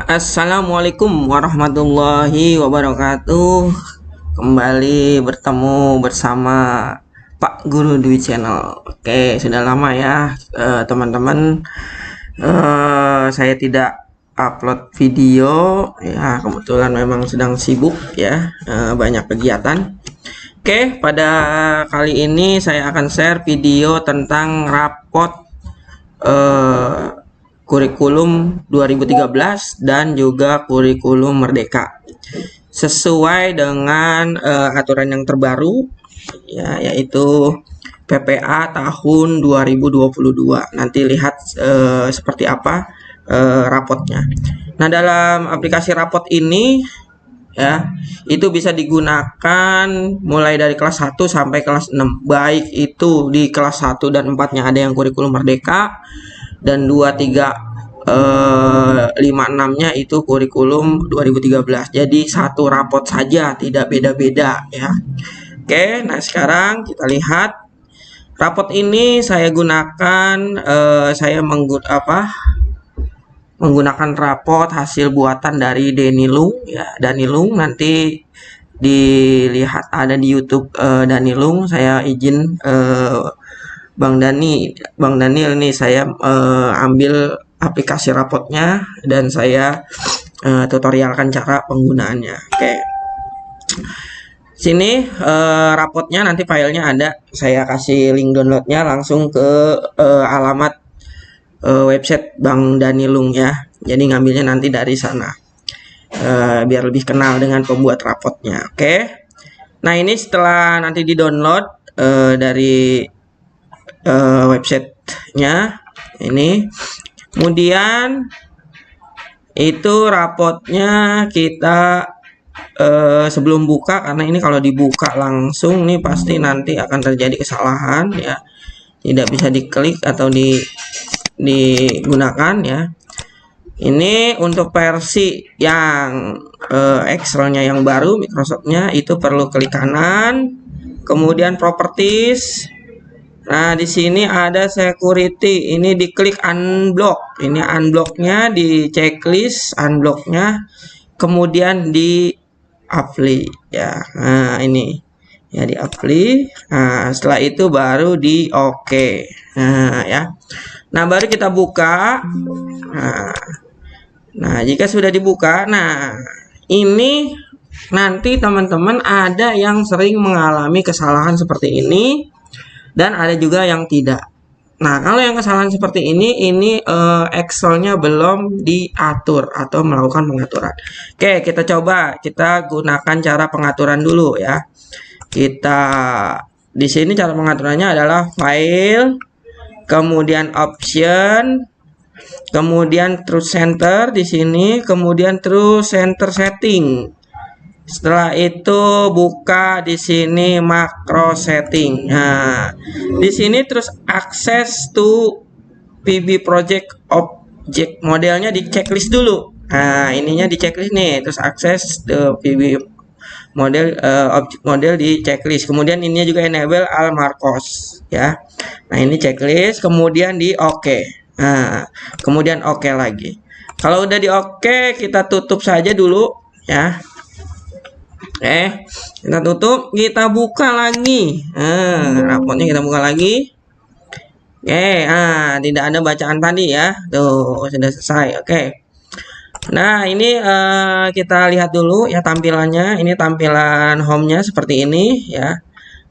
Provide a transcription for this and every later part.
Assalamualaikum warahmatullahi wabarakatuh. Kembali bertemu bersama Pak Guru Dwi Channel. Oke, sudah lama ya teman-teman. Saya tidak upload video ya, kebetulan memang sedang sibuk ya, banyak kegiatan. Oke, pada kali ini saya akan share video tentang rapot kurikulum 2013 dan juga kurikulum Merdeka sesuai dengan aturan yang terbaru ya, yaitu PPA tahun 2022. Nanti lihat seperti apa rapotnya. Nah, dalam aplikasi rapot ini ya, itu bisa digunakan mulai dari kelas 1 sampai kelas 6. Baik itu di kelas 1 dan 4-nya ada yang kurikulum Merdeka, dan 2, 3, 5, 6-nya itu kurikulum 2013. Jadi satu rapot saja, tidak beda-beda ya. Oke, nah sekarang kita lihat rapot ini saya gunakan, saya menggunakan rapot hasil buatan dari Danilung ya. Danilung nanti dilihat ada di YouTube Danilung. Saya izin Bang Daniel nih, saya ambil aplikasi rapotnya dan saya tutorialkan cara penggunaannya. Oke. Sini rapotnya, nanti filenya ada. Saya kasih link downloadnya langsung ke alamat website Bang Danilung ya. Jadi ngambilnya nanti dari sana. Biar lebih kenal dengan pembuat rapotnya. Oke. Nah, ini setelah nanti di-download dari websitenya ini, kemudian itu rapotnya kita sebelum buka, karena ini kalau dibuka langsung nih pasti nanti akan terjadi kesalahan ya, tidak bisa diklik atau digunakan ya. Ini untuk versi yang Excelnya yang baru, Microsoftnya, itu perlu klik kanan, kemudian properties. Nah, di sini ada security, ini diklik unblock. Ini unblocknya di checklist, unblocknya, kemudian di apply ya. Nah, ini ya di apply. Nah, setelah itu baru di OK. Nah, ya. Nah, baru kita buka. Nah, jika sudah dibuka, nah ini nanti teman-teman ada yang sering mengalami kesalahan seperti ini, dan ada juga yang tidak. Nah, kalau yang kesalahan seperti ini Excelnya belum diatur atau melakukan pengaturan. Oke, kita coba, kita gunakan cara pengaturan dulu ya. Kita di sini cara pengaturannya adalah file, kemudian option, kemudian terus center di sini, kemudian terus center setting. Setelah itu buka di sini makro setting. Nah, di sini terus akses to PB project object modelnya di checklist dulu. Nah, ininya di checklist nih, terus akses to PB model object model di checklist. Kemudian ininya juga enable all marcos ya. Nah, ini checklist, kemudian di OK. Nah, kemudian OK lagi. Kalau udah di OK, kita tutup saja dulu ya. Oke, kita tutup, kita buka lagi. Rapotnya kita buka lagi. Oke, tidak ada bacaan tadi ya. Tuh, sudah selesai. Oke. Nah, ini kita lihat dulu ya tampilannya. Ini tampilan home-nya seperti ini ya.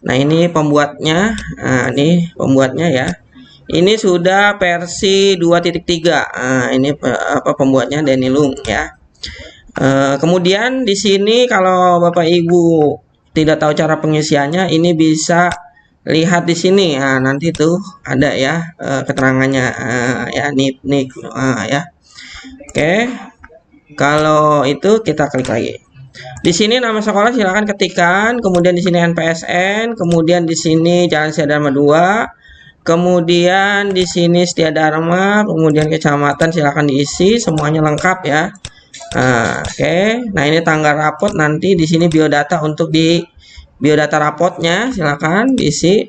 Nah, ini pembuatnya. Nah, ini pembuatnya ya. Ini sudah versi 2.3. Ini pembuatnya Danilung ya. Kemudian di sini kalau Bapak Ibu tidak tahu cara pengisiannya, ini bisa lihat di sini. Nah, nanti tuh ada ya keterangannya ya, nik ya. Oke. Kalau itu kita klik lagi. Di sini nama sekolah silakan ketikkan, kemudian di sini NPSN, kemudian di sini Jalan Setia Dharma 2, kemudian di sini Setia Dharma, kemudian kecamatan silakan diisi semuanya lengkap ya. Oke. Nah, ini tanggal rapot, nanti di sini biodata, untuk di biodata rapotnya silakan diisi.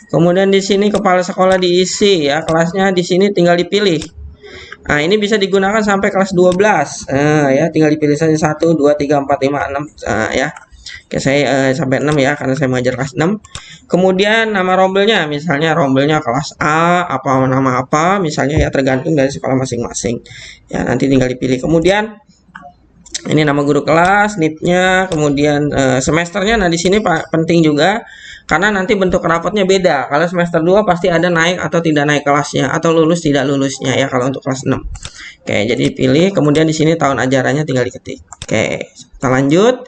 Kemudian di sini kepala sekolah diisi ya, kelasnya di sini tinggal dipilih. Nah, ini bisa digunakan sampai kelas 12. Ya, tinggal dipilih saja 1, 2, 3, 4, 5, 6. Ya. Oke, saya sampai 6 ya, karena saya mengajar kelas 6. Kemudian nama rombelnya, misalnya rombelnya kelas A, apa nama apa, misalnya ya, tergantung dari sekolah masing-masing. Ya, nanti tinggal dipilih. Kemudian ini nama guru kelas, NIP-nya, kemudian semesternya. Nah, di sini penting juga karena nanti bentuk rapotnya beda. Kalau semester 2 pasti ada naik atau tidak naik kelasnya, atau lulus tidak lulusnya ya kalau untuk kelas 6. Oke, jadi pilih, kemudian di sini tahun ajarannya tinggal diketik. Oke, kita lanjut.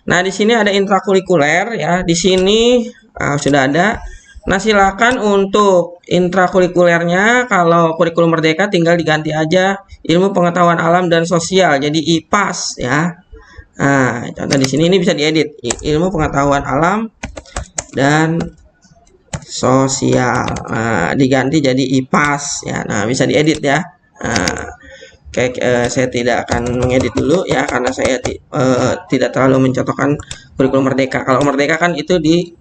Nah, di sini ada intrakurikuler ya. Di sini sudah ada. Nah, silakan untuk intrakurikulernya, kalau kurikulum merdeka tinggal diganti aja ilmu pengetahuan alam dan sosial, jadi IPAS ya. Nah, contoh di sini ini bisa diedit, ilmu pengetahuan alam dan sosial. Nah, diganti jadi IPAS ya. Nah, bisa diedit ya. Nah, oke, saya tidak akan mengedit dulu ya, karena saya tidak terlalu mencontohkan kurikulum merdeka. Kalau merdeka kan itu di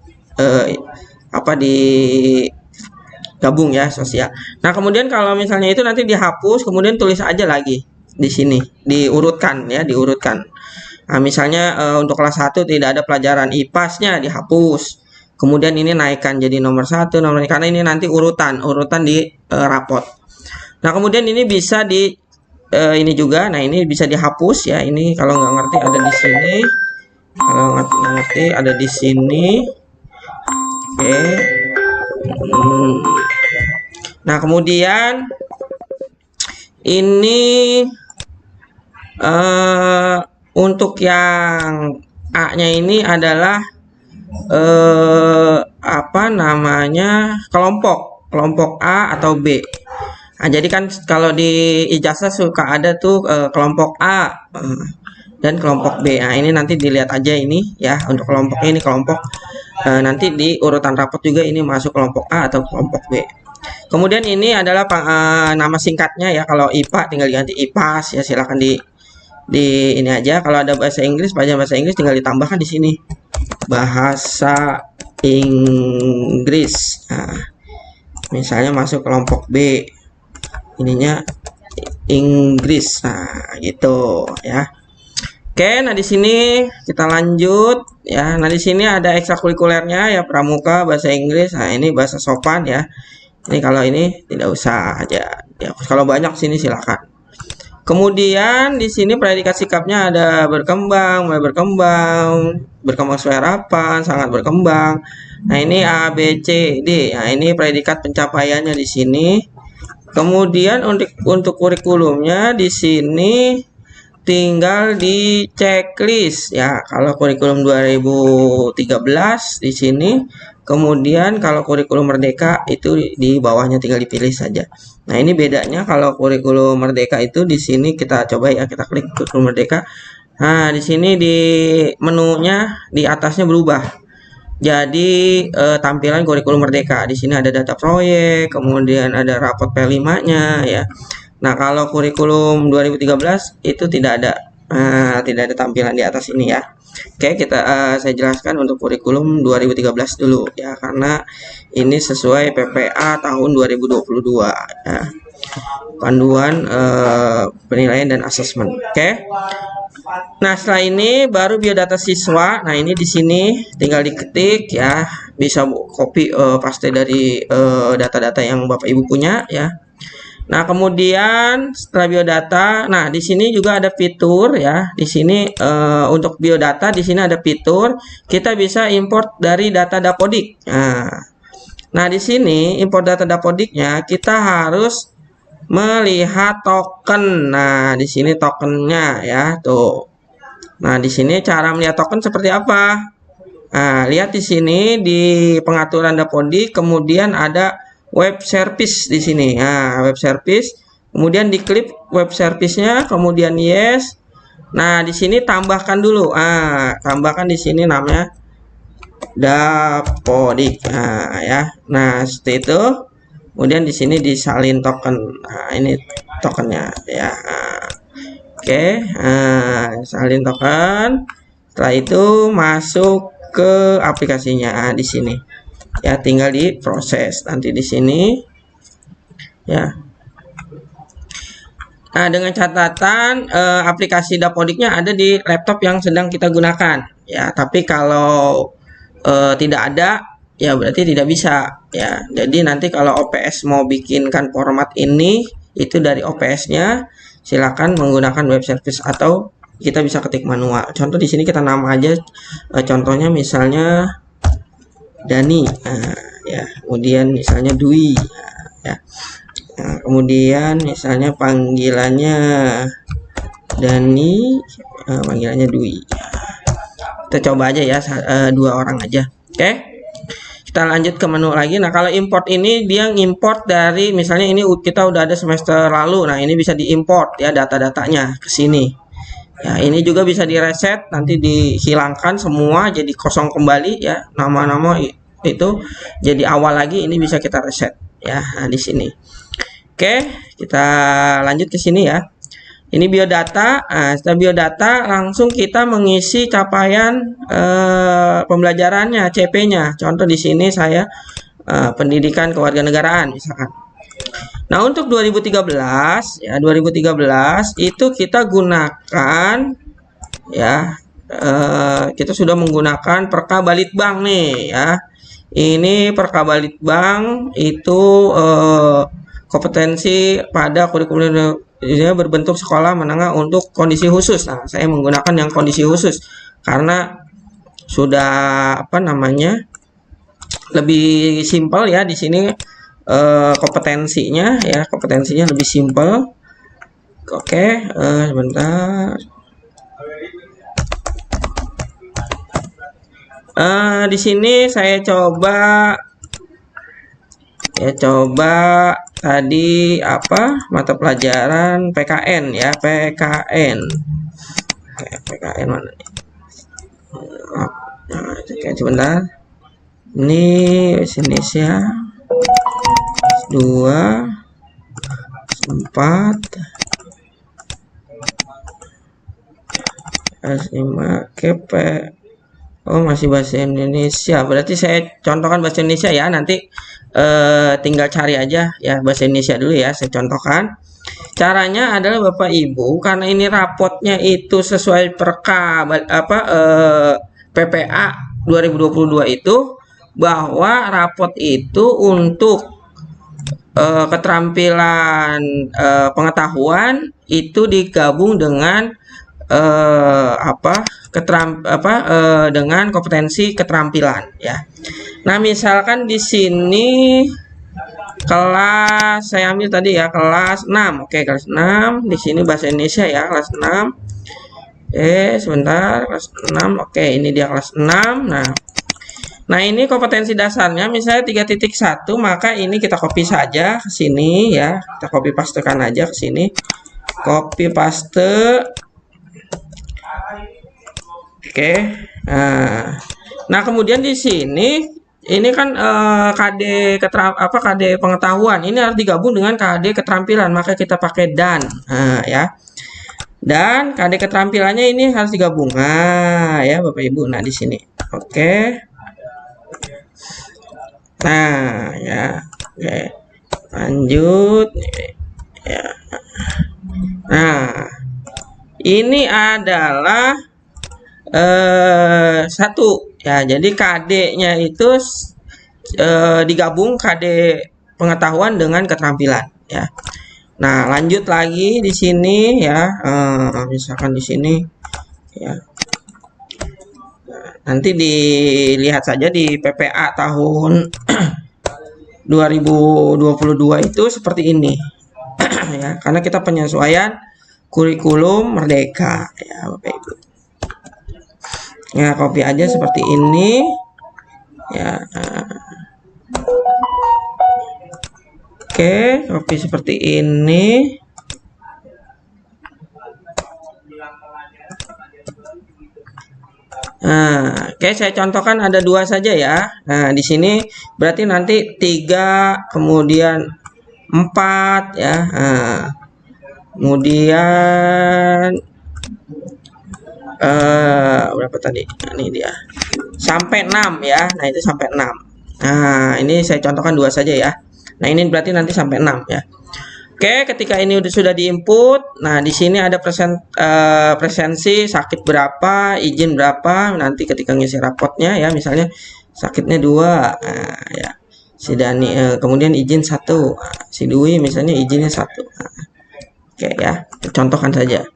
gabung ya, sosial. Nah, kemudian kalau misalnya itu nanti dihapus, kemudian tulis aja lagi di sini, diurutkan ya, diurutkan. Nah, misalnya untuk kelas 1 tidak ada pelajaran IPAS-nya, dihapus. Kemudian ini naikkan jadi nomor 1, karena ini nanti urutan di rapot. Nah, kemudian ini bisa di ini juga. Nah, ini bisa dihapus ya. Ini kalau nggak ngerti ada di sini. Kalau nggak ngerti ada di sini. Oke. Nah, kemudian ini untuk yang A-nya ini adalah apa namanya, kelompok A atau B. Nah, jadi kan kalau di ijazah suka ada tuh kelompok A dan kelompok B. Nah, ini nanti dilihat aja ini ya, untuk kelompok ini kelompok nanti di urutan rapot juga ini masuk kelompok A atau kelompok B. Kemudian ini adalah nama singkatnya ya, kalau IPA tinggal diganti IPAS ya, silahkan di ini aja. Kalau ada bahasa Inggris, pelajaran bahasa Inggris tinggal ditambahkan di sini bahasa Inggris. Nah, misalnya masuk kelompok B, ininya Inggris. Nah, gitu ya. Oke, nah di sini kita lanjut ya. Nah, di sini ada ekstrakurikulernya ya, pramuka, bahasa Inggris. Nah, ini bahasa sopan ya. Ini kalau ini tidak usah aja. Ya, kalau banyak sini silakan. Kemudian di sini predikat sikapnya ada berkembang, mulai berkembang sesuai harapan, sangat berkembang. Nah, ini A, B, C, D. Nah, ini predikat pencapaiannya di sini. Kemudian untuk kurikulumnya di sini tinggal di checklist ya. Kalau kurikulum 2013 di sini, kemudian kalau kurikulum merdeka itu di bawahnya tinggal dipilih saja. Nah, ini bedanya kalau kurikulum merdeka itu di sini kita coba ya, kita klik kurikulum merdeka. Nah, di sini di menunya di atasnya berubah. Jadi tampilan kurikulum merdeka di sini ada data proyek, kemudian ada rapot P5-nya ya. Nah, kalau kurikulum 2013 itu tidak ada tampilan di atas ini ya. Oke, saya jelaskan untuk kurikulum 2013 dulu ya, karena ini sesuai PPA tahun 2022 ya. Panduan penilaian dan asesmen. Oke. Nah, setelah ini baru biodata siswa. Nah, ini di sini tinggal diketik ya, bisa copy paste dari data-data yang Bapak Ibu punya ya. Nah, kemudian setelah biodata, nah di sini juga ada fitur ya. Di sini untuk biodata di sini ada fitur kita bisa import dari data Dapodik. Nah, di sini import data Dapodiknya kita harus melihat token. Nah, di sini tokennya ya, tuh. Nah, di sini cara melihat token seperti apa? Nah, lihat di sini di pengaturan Dapodik, kemudian ada web service di sini. Nah, web service, kemudian diklik web service-nya, kemudian yes. Nah, di sini tambahkan dulu. Tambahkan di sini namanya Dapodik. Nah, ya. Nah, seperti itu. Kemudian di sini disalin token. Nah, ini tokennya ya. Oke, salin token. Setelah itu masuk ke aplikasinya di sini. Ya, tinggal diproses nanti di sini ya. Nah, dengan catatan aplikasi Dapodiknya ada di laptop yang sedang kita gunakan ya. Tapi kalau tidak ada, ya berarti tidak bisa ya. Jadi nanti kalau OPS mau bikinkan format ini, itu dari OPS-nya silakan menggunakan web service atau kita bisa ketik manual. Contoh di sini kita nama aja, contohnya misalnya Dani, ya. Kemudian misalnya Dwi, ya. Nah, kemudian misalnya panggilannya Dani, panggilannya Dwi. Kita coba aja ya, 2 orang aja. Oke, kita lanjut ke menu lagi. Nah, kalau import ini dia ngimport dari, misalnya ini kita udah ada semester lalu. Nah, ini bisa diimport ya data-datanya ke sini. Ya, ini juga bisa direset, nanti dihilangkan semua jadi kosong kembali ya. Nama-nama itu jadi awal lagi, ini bisa kita reset ya. Nah, di sini. Oke, kita lanjut ke sini ya. Ini biodata. Nah, setelah biodata langsung kita mengisi capaian pembelajarannya, CP-nya. Contoh di sini saya pendidikan kewarganegaraan misalkan. Nah, untuk 2013 ya, 2013 itu kita gunakan ya, kita sudah menggunakan Perka Balitbang nih ya. Ini Perka Balitbang itu kompetensi pada kurikulum berbentuk sekolah menengah untuk kondisi khusus. Nah, saya menggunakan yang kondisi khusus karena sudah lebih simpel ya di sini, kompetensinya lebih simpel. Oke, sebentar. Di sini saya coba tadi mata pelajaran PKN ya, PKN. Oke, PKN mana nih? Nah, oke, sebentar. Ini Indonesia 2 4 5 KP. Oh, masih bahasa Indonesia. Berarti saya contohkan bahasa Indonesia ya. Nanti tinggal cari aja ya bahasa Indonesia dulu ya. Saya contohkan. Caranya adalah Bapak Ibu, karena ini rapotnya itu sesuai Perka PPA 2022 itu, bahwa rapot itu untuk keterampilan pengetahuan itu digabung dengan dengan kompetensi keterampilan ya. Nah, misalkan di sini kelas saya ambil tadi ya, kelas 6. Oke, kelas 6. Di sini bahasa Indonesia ya, kelas 6. Sebentar, kelas 6. Oke, ini dia kelas 6. Nah, ini kompetensi dasarnya misalnya 3.1, maka ini kita copy saja ke sini ya. Kita copy pastekan aja ke sini. Copy paste. Oke. Nah, kemudian di sini ini kan KD pengetahuan, ini harus digabung dengan KD keterampilan, maka kita pakai dan ya. Dan KD keterampilannya ini harus digabung. Nah, ya Bapak Ibu. Nah, di sini. Oke. Nah, ya. Oke. Lanjut ya. Nah, ini adalah satu ya, jadi KD-nya itu digabung KD pengetahuan dengan keterampilan ya. Nah, lanjut lagi di sini ya, misalkan di sini ya. Nanti dilihat saja di PPA tahun 2022 itu seperti ini ya, karena kita penyesuaian kurikulum merdeka ya Bapak Ibu. Ya, copy aja seperti ini ya. Oke, copy seperti ini. Nah, oke, saya contohkan ada 2 saja ya. Nah, di sini berarti nanti 3 kemudian 4 ya. Nah, kemudian berapa tadi? Nah, ini dia sampai 6 ya. Nah, itu sampai 6. Nah, ini saya contohkan 2 saja ya. Nah, ini berarti nanti sampai 6 ya. Oke, ketika ini sudah diinput, nah di sini ada presensi sakit berapa, izin berapa, nanti ketika ngisi rapotnya ya, misalnya sakitnya 2, nah, ya si Dani, kemudian izin 1, si Dwi misalnya izinnya 1. Nah, oke ya, contohkan saja.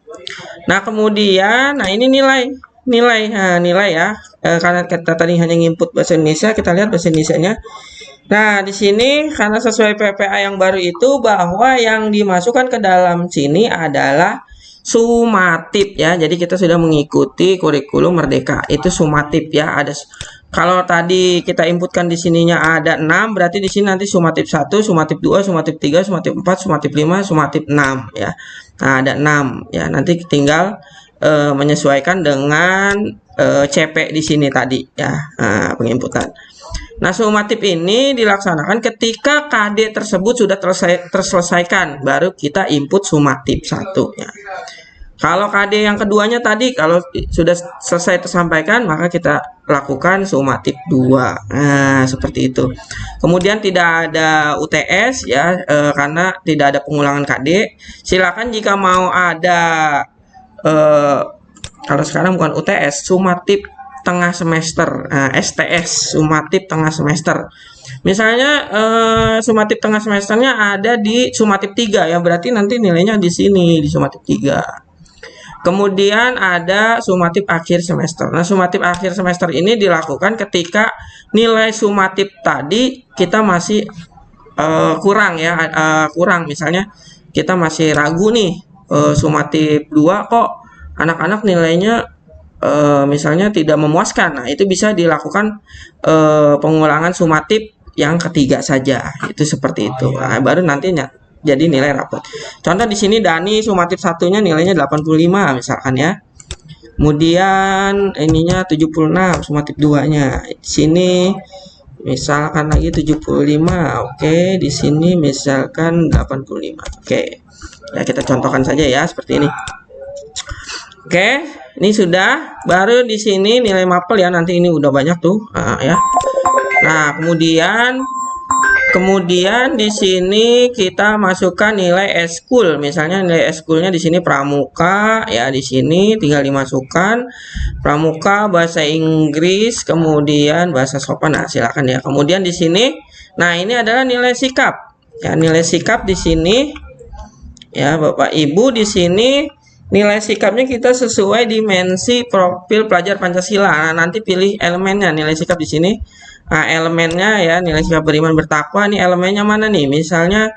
Nah kemudian, nah ini nilai ya, karena kita tadi hanya input bahasa Indonesia, kita lihat bahasa Indonesianya. Nah, di sini karena sesuai PPA yang baru itu bahwa yang dimasukkan ke dalam sini adalah sumatif ya. Jadi kita sudah mengikuti kurikulum Merdeka. Itu sumatif ya. Kalau tadi kita inputkan di sininya ada 6, berarti di sini nanti sumatif 1, sumatif 2, sumatif 3, sumatif 4, sumatif 5, sumatif 6 ya. Nah, ada 6 ya. Nanti tinggal menyesuaikan dengan CP di sini tadi ya. Nah, penginputan. Nah, sumatif ini dilaksanakan ketika KD tersebut sudah terselesaikan, baru kita input sumatif 1 ya. Kalau KD yang keduanya tadi kalau sudah selesai tersampaikan, maka kita lakukan sumatif 2. Nah, seperti itu. Kemudian tidak ada UTS ya, karena tidak ada pengulangan KD. Silakan jika mau ada kalau sekarang bukan UTS, sumatif tengah semester, STS, sumatif tengah semester. Misalnya sumatif tengah semesternya ada di sumatif 3 ya, berarti nanti nilainya di sini di sumatif 3. Kemudian ada sumatif akhir semester. Nah, sumatif akhir semester ini dilakukan ketika nilai sumatif tadi kita masih kurang ya, kurang. Misalnya kita masih ragu nih, sumatif 2 kok anak-anak nilainya misalnya tidak memuaskan. Nah, itu bisa dilakukan pengulangan sumatif yang ketiga saja. Itu seperti itu. Nah, baru nantinya jadi nilai rapot. Contoh di sini Dani sumatif 1-nya nilainya 85 misalkan ya. Kemudian ininya 76 sumatif 2-nya. Di sini misalkan lagi 75. Oke, di sini misalkan 85. Oke. Ya, kita contohkan saja ya seperti ini. Oke, ini sudah. Baru di sini nilai mapel ya, nanti ini udah banyak tuh, ya. Nah, kemudian di sini kita masukkan nilai eskul. Misalnya nilai eskulnya di sini pramuka ya, di sini tinggal dimasukkan pramuka, bahasa Inggris, kemudian bahasa sopan. Nah, silakan ya. Kemudian di sini, nah ini adalah nilai sikap. Ya, nilai sikap di sini ya, Bapak Ibu di sini nilai sikapnya kita sesuai dimensi profil pelajar Pancasila. Nah, nanti pilih elemennya, nilai sikap di sini. Nah, elemennya ya, nilai sikap beriman bertakwa. Ini elemennya mana nih? Misalnya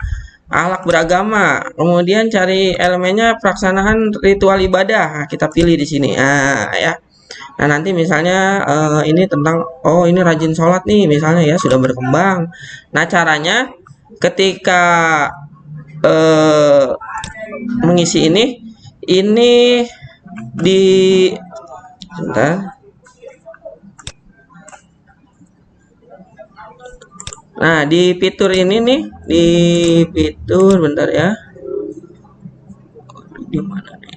akhlak beragama. Kemudian cari elemennya pelaksanaan ritual ibadah. Nah, kita pilih di sini. Nah, ya. Nah, nanti misalnya ini tentang ini rajin sholat nih, misalnya ya, sudah berkembang. Nah, caranya ketika mengisi ini di sebentar. Nah, di fitur ini nih, di fitur bentar ya. Di mana nih?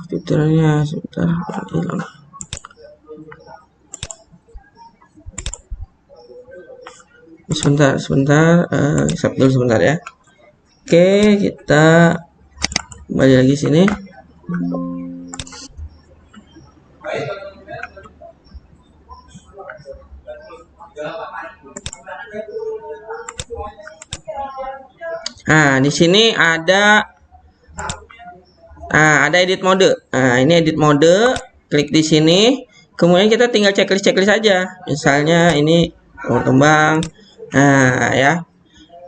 Fiturnya sebentar hilang. Sebentar, stop dulu sebentar ya. Oke, kita kembali lagi sini. Nah, di sini ada edit mode. Nah, ini edit mode, klik di sini. Kemudian kita tinggal checklist saja. Misalnya ini berkembang. Nah, ya.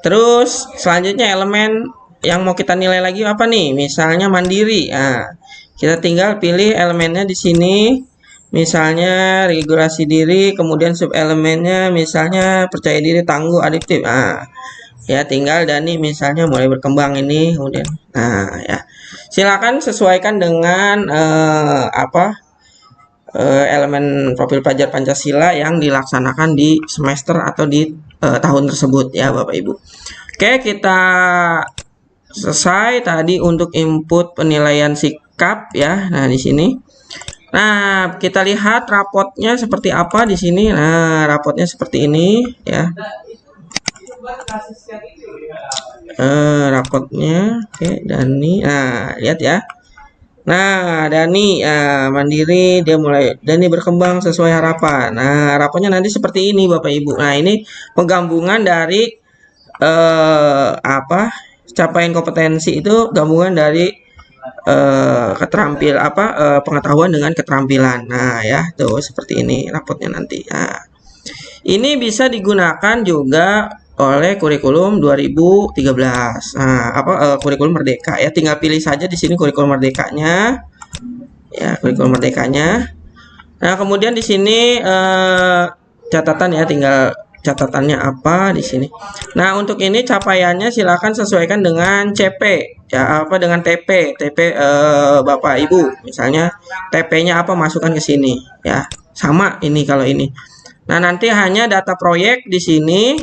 Terus selanjutnya elemen yang mau kita nilai lagi apa nih? Misalnya mandiri. Nah, kita tinggal pilih elemennya di sini. Misalnya regulasi diri, kemudian sub elemennya misalnya percaya diri, tangguh, adiktif. Nah, ya tinggal Dani misalnya mulai berkembang ini, kemudian ya silakan sesuaikan dengan elemen profil pelajar Pancasila yang dilaksanakan di semester atau di tahun tersebut ya Bapak Ibu. Oke, kita selesai tadi untuk input penilaian sikap ya. Nah, di sini. Nah, kita lihat rapotnya seperti apa di sini. Nah, rapotnya seperti ini ya. Rapotnya oke, Dani. Nah, lihat ya. Nah, Dani mandiri, Dani berkembang sesuai harapan. Nah, harapannya nanti seperti ini Bapak Ibu. Nah, ini penggabungan dari capaian kompetensi itu gabungan dari pengetahuan dengan keterampilan. Nah, ya, tuh seperti ini rapotnya nanti. Nah, ini bisa digunakan juga oleh kurikulum 2013. Nah, kurikulum merdeka ya. Tinggal pilih saja di sini kurikulum merdekanya. Ya, kurikulum merdekanya. Nah, kemudian di sini catatan ya, tinggal catatannya apa di sini. Nah, untuk ini capaiannya silakan sesuaikan dengan CP ya, dengan TP Bapak Ibu. Misalnya TP-nya apa, masukkan ke sini ya. Sama ini kalau ini. Nah, nanti hanya data proyek di sini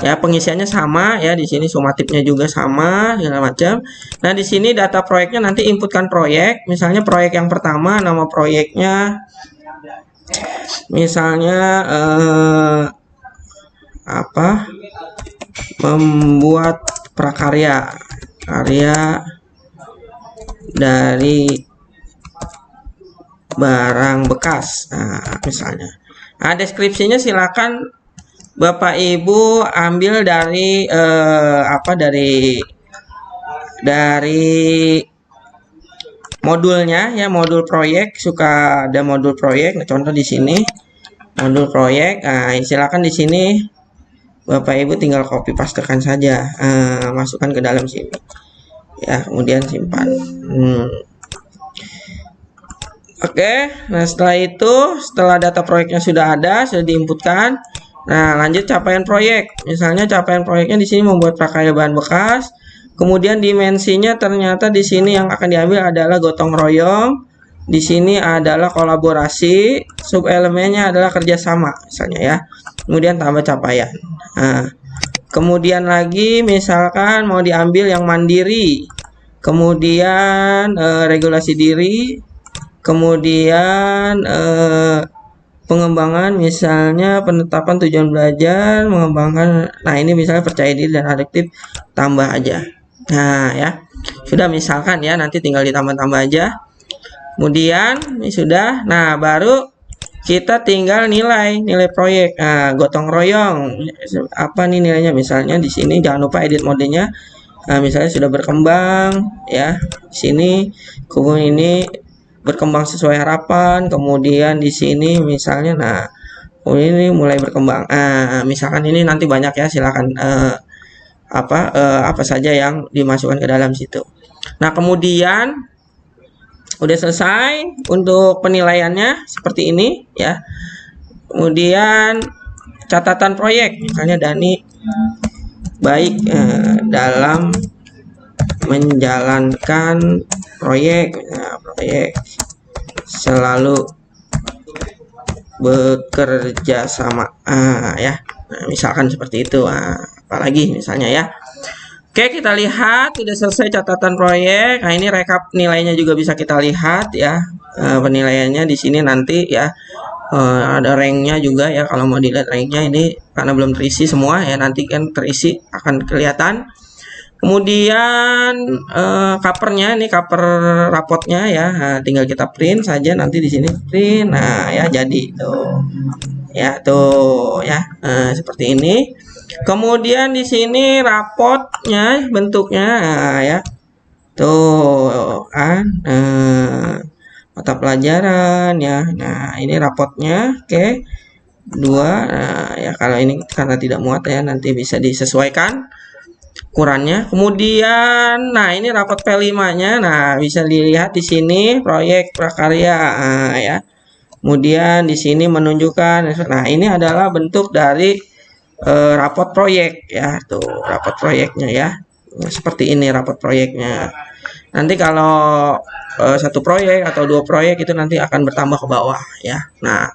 ya, pengisiannya sama ya, di sini sumatifnya juga sama segala macam. Nah, di sini data proyeknya nanti inputkan proyek, misalnya proyek yang pertama nama proyeknya misalnya membuat prakarya dari barang bekas. Nah, misalnya. Nah, deskripsinya silakan Bapak Ibu ambil dari dari modulnya ya, modul proyek, suka ada modul proyek. Nah, contoh di sini modul proyek. Nah, silakan di sini Bapak Ibu tinggal copy pastekan saja, masukkan ke dalam sini ya, kemudian simpan. Oke, nah setelah data proyeknya sudah ada, sudah diinputkan. Nah, lanjut capaian proyek. Misalnya capaian proyeknya di sini membuat prakarya bahan bekas. Kemudian dimensinya ternyata di sini yang akan diambil adalah gotong royong. Di sini adalah kolaborasi. Subelemennya adalah kerjasama, misalnya ya. Kemudian tambah capaian. Nah, kemudian lagi misalkan mau diambil yang mandiri. Kemudian regulasi diri. Kemudian pengembangan, misalnya penetapan tujuan belajar, mengembangkan. Nah, ini misalnya percaya diri dan adaptif, tambah aja. Nah, ya sudah, misalkan ya, nanti tinggal ditambah-tambah aja. Kemudian ini sudah. Nah, baru kita tinggal nilai proyek. Nah, gotong royong apa nih nilainya, misalnya di sini jangan lupa edit modenya. Nah, misalnya sudah berkembang ya, di sini kemudian ini berkembang sesuai harapan. Kemudian di sini misalnya, nah ini mulai berkembang. Misalkan ini nanti banyak ya, silakan apa saja yang dimasukkan ke dalam situ. Nah, kemudian udah selesai untuk penilaiannya seperti ini ya. Kemudian catatan proyek, misalnya Dani baik dalam menjalankan proyek. Nah, proyek selalu bekerja sama ya. Nah, misalkan seperti itu. Apalagi misalnya ya. Oke, kita lihat sudah selesai catatan proyek. Nah, ini rekap nilainya juga bisa kita lihat ya. Penilaiannya di sini nanti ya. Ada ranknya juga ya, kalau mau dilihat ranknya. Ini karena belum terisi semua ya, nanti kan terisi akan kelihatan. Kemudian covernya, ini cover rapotnya ya. Nah, tinggal kita print saja nanti di sini, print. Nah, ya jadi tuh. Ya, tuh ya. Seperti ini. Kemudian di sini rapotnya bentuknya ya. Tuh kan. Mata pelajaran ya. Nah, ini rapotnya. Oke. 2. Nah, ya kalau ini karena tidak muat ya, nanti bisa disesuaikan ukurannya. Kemudian nah, ini rapot P5-nya. Nah, bisa dilihat di sini proyek prakarya ya. Kemudian di sini menunjukkan. Nah, ini adalah bentuk dari rapot proyek ya. Tuh, rapot proyeknya ya. Nah, seperti ini rapot proyeknya. Nanti kalau satu proyek atau 2 proyek itu nanti akan bertambah ke bawah ya. Nah,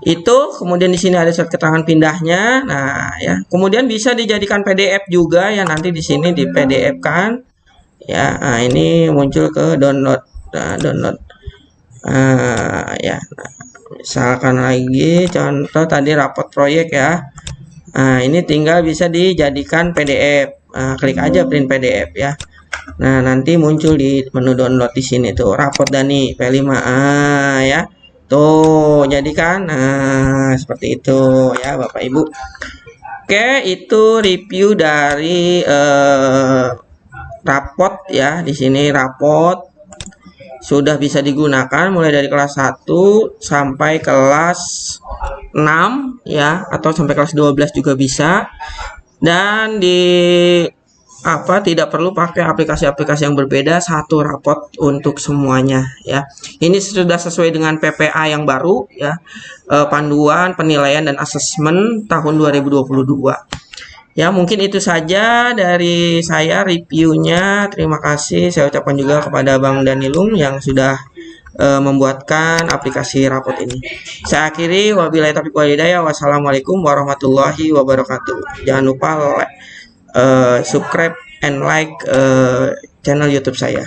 itu kemudian di sini ada surat keterangan pindahnya. Nah, ya. Kemudian bisa dijadikan PDF juga ya, nanti di sini di PDF kan. Ya, nah, ini muncul ke download. Nah, download. Ya. Nah, misalkan lagi contoh tadi rapot proyek ya. Nah, ini tinggal bisa dijadikan PDF. Nah, klik aja print PDF ya. Nah, nanti muncul di menu download di sini tuh rapot Dani P5 ya. Tuh, jadi kan seperti itu ya Bapak Ibu. Oke, itu review dari rapot ya. Di sini rapot sudah bisa digunakan mulai dari kelas 1 sampai kelas 6 ya, atau sampai kelas 12 juga bisa. Dan tidak perlu pakai aplikasi-aplikasi yang berbeda, satu rapot untuk semuanya ya. Ini sudah sesuai dengan PPA yang baru ya, panduan penilaian dan asesmen tahun 2022 ya. Mungkin itu saja dari saya reviewnya. Terima kasih saya ucapkan juga kepada Bang Danilung yang sudah membuatkan aplikasi rapot ini. Saya akhiri, wabillahi taufiq wal hidayah. Wassalamualaikum warahmatullahi wabarakatuh. Jangan lupa subscribe and like channel YouTube saya.